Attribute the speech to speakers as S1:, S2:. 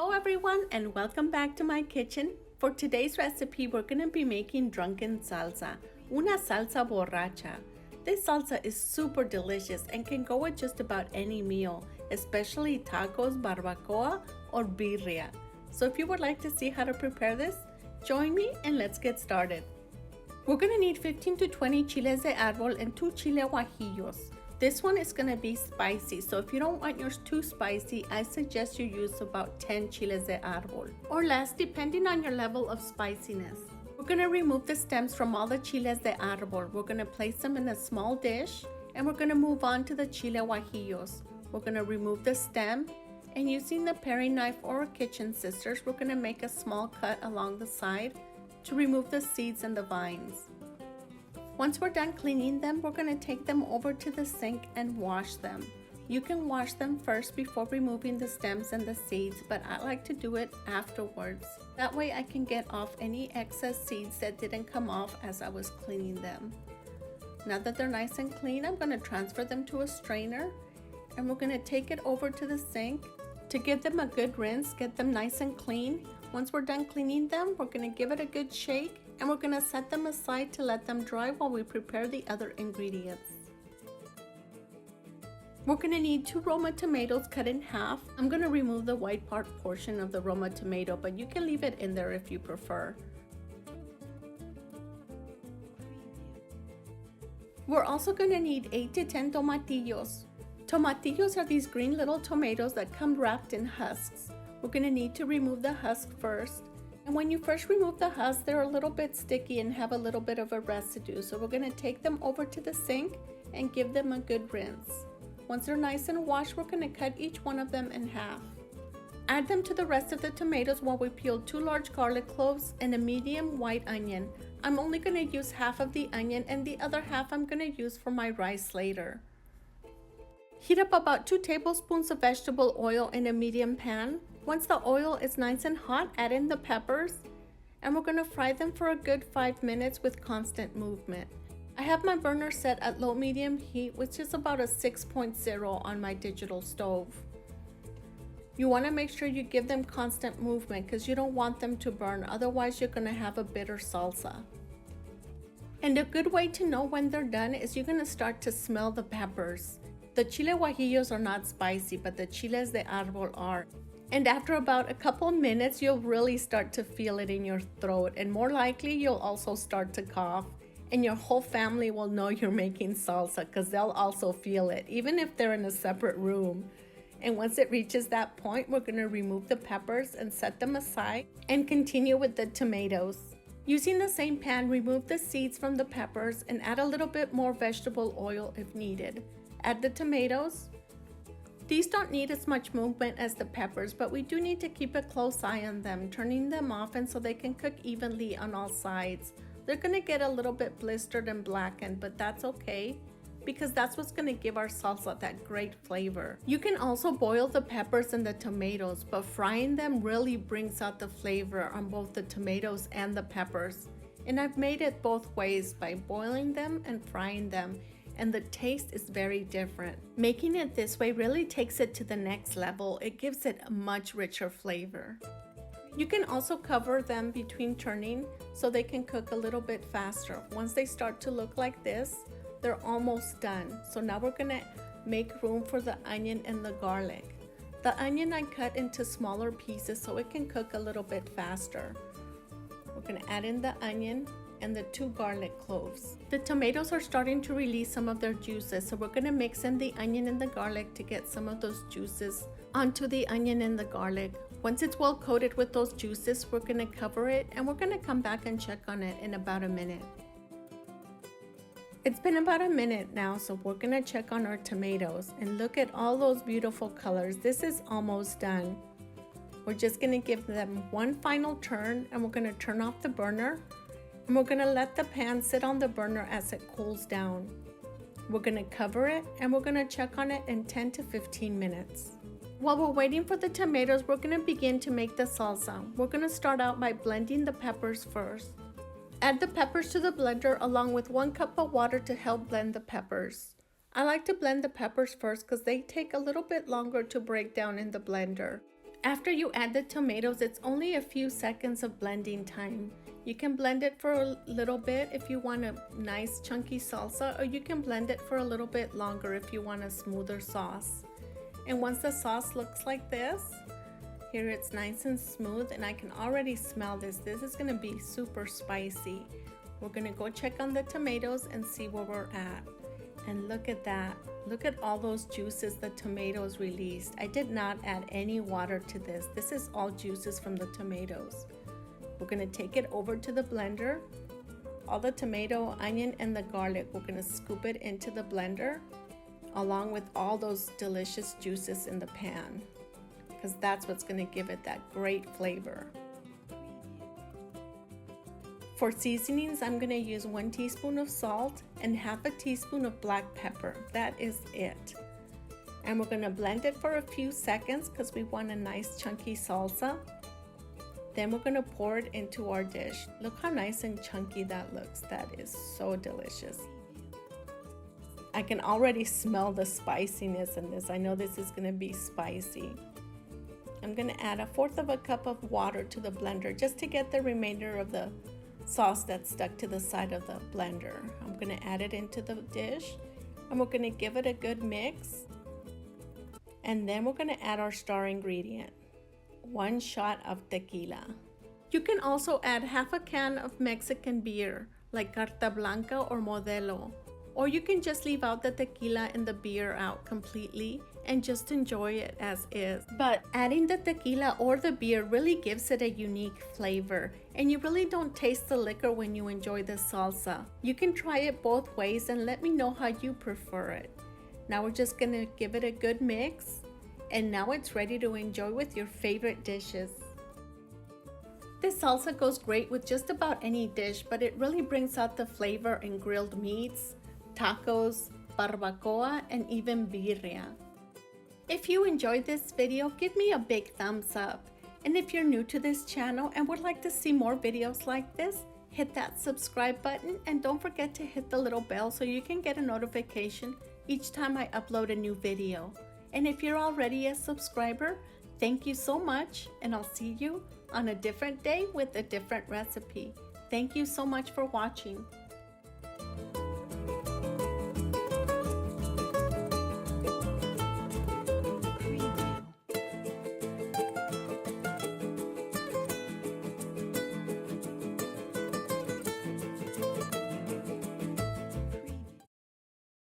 S1: Hello everyone and welcome back to my kitchen. For today's recipe, we're going to be making drunken salsa, una salsa borracha. This salsa is super delicious and can go with just about any meal, especially tacos, barbacoa, or birria. So if you would like to see how to prepare this, join me and let's get started. We're going to need 15 to 20 chiles de arbol and 2 chile guajillos. This one is going to be spicy, so if you don't want yours too spicy, I suggest you use about 10 chiles de arbol or less depending on your level of spiciness. We're going to remove the stems from all the chiles de arbol. We're going to place them in a small dish and we're going to move on to the chile guajillos. We're going to remove the stem and using the paring knife or kitchen scissors, we're going to make a small cut along the side to remove the seeds and the vines. Once we're done cleaning them, we're going to take them over to the sink and wash them. You can wash them first before removing the stems and the seeds, but I like to do it afterwards. That way I can get off any excess seeds that didn't come off as I was cleaning them. Now that they're nice and clean, I'm going to transfer them to a strainer and we're going to take it over to the sink to give them a good rinse, get them nice and clean. Once we're done cleaning them, we're going to give it a good shake and we're going to set them aside to let them dry while we prepare the other ingredients. We're going to need 2 Roma tomatoes cut in half. I'm going to remove the white part portion of the Roma tomato, but you can leave it in there if you prefer. We're also going to need 8 to 10 tomatillos. Tomatillos are these green little tomatoes that come wrapped in husks. We're going to need to remove the husk first. And when you first remove the husk, they're a little bit sticky and have a little bit of a residue. So we're going to take them over to the sink and give them a good rinse. Once they're nice and washed, we're going to cut each one of them in half. Add them to the rest of the tomatoes while we peel 2 large garlic cloves and a medium white onion. I'm only going to use half of the onion and the other half I'm going to use for my rice later. Heat up about 2 tablespoons of vegetable oil in a medium pan. Once the oil is nice and hot, add in the peppers and we're going to fry them for a good 5 minutes with constant movement. I have my burner set at low-medium heat, which is about a 6.0 on my digital stove. You want to make sure you give them constant movement because you don't want them to burn, otherwise you're going to have a bitter salsa. And a good way to know when they're done is you're going to start to smell the peppers. The chile guajillos are not spicy, but the chiles de arbol are. And after about a couple minutes, you'll really start to feel it in your throat, and more likely you'll also start to cough, and your whole family will know you're making salsa because they'll also feel it, even if they're in a separate room. And once it reaches that point, we're going to remove the peppers and set them aside and continue with the tomatoes. Using the same pan, remove the seeds from the peppers and add a little bit more vegetable oil if needed. Add the tomatoes. These don't need as much movement as the peppers, but we do need to keep a close eye on them, turning them often so they can cook evenly on all sides. They're going to get a little bit blistered and blackened, but that's okay because that's what's going to give our salsa that great flavor. You can also boil the peppers and the tomatoes, but frying them really brings out the flavor on both the tomatoes and the peppers. And I've made it both ways by boiling them and frying them, and the taste is very different. Making it this way really takes it to the next level. It gives it a much richer flavor. You can also cover them between turning so they can cook a little bit faster. Once they start to look like this, they're almost done. So now we're gonna make room for the onion and the garlic. The onion I cut into smaller pieces so it can cook a little bit faster. We're gonna add in the onion and the 2 garlic cloves. The tomatoes are starting to release some of their juices, so we're going to mix in the onion and the garlic to get some of those juices onto the onion and the garlic. Once it's well coated with those juices, we're going to cover it and we're going to come back and check on it in about a minute. It's been about a minute now, so we're going to check on our tomatoes and look at all those beautiful colors. This is almost done. We're just going to give them one final turn and we're going to turn off the burner. And we're going to let the pan sit on the burner as it cools down. We're going to cover it and we're going to check on it in 10 to 15 minutes. While we're waiting for the tomatoes, we're going to begin to make the salsa. We're going to start out by blending the peppers first. Add the peppers to the blender along with 1 cup of water to help blend the peppers. I like to blend the peppers first because they take a little bit longer to break down in the blender. After you add the tomatoes, it's only a few seconds of blending time. You can blend it for a little bit if you want a nice chunky salsa, or you can blend it for a little bit longer if you want a smoother sauce. And once the sauce looks like this, here it's nice and smooth, and I can already smell this. This is gonna be super spicy. We're gonna go check on the tomatoes and see where we're at. And look at that. Look at all those juices the tomatoes released. I did not add any water to this. This is all juices from the tomatoes. We're gonna take it over to the blender. All the tomato, onion, and the garlic, we're gonna scoop it into the blender along with all those delicious juices in the pan, because that's what's gonna give it that great flavor. For seasonings, I'm gonna use 1 teaspoon of salt and half a teaspoon of black pepper. That is it. And we're gonna blend it for a few seconds because we want a nice chunky salsa. Then we're gonna pour it into our dish. Look how nice and chunky that looks. That is so delicious. I can already smell the spiciness in this. I know this is gonna be spicy. I'm gonna add 1/4 cup of water to the blender just to get the remainder of the sauce that's stuck to the side of the blender. I'm gonna add it into the dish, and we're gonna give it a good mix. And then we're gonna add our star ingredient, 1 shot of tequila. You can also add half a can of Mexican beer, like Carta Blanca or Modelo. Or you can just leave out the tequila and the beer out completely and just enjoy it as is. But adding the tequila or the beer really gives it a unique flavor, and you really don't taste the liquor when you enjoy the salsa. You can try it both ways and let me know how you prefer it. Now we're just gonna give it a good mix, and now it's ready to enjoy with your favorite dishes. This salsa goes great with just about any dish, but it really brings out the flavor in grilled meats, tacos, barbacoa, and even birria. If you enjoyed this video, give me a big thumbs up. And if you're new to this channel and would like to see more videos like this, hit that subscribe button, and don't forget to hit the little bell so you can get a notification each time I upload a new video. And if you're already a subscriber, thank you so much, and I'll see you on a different day with a different recipe. Thank you so much for watching.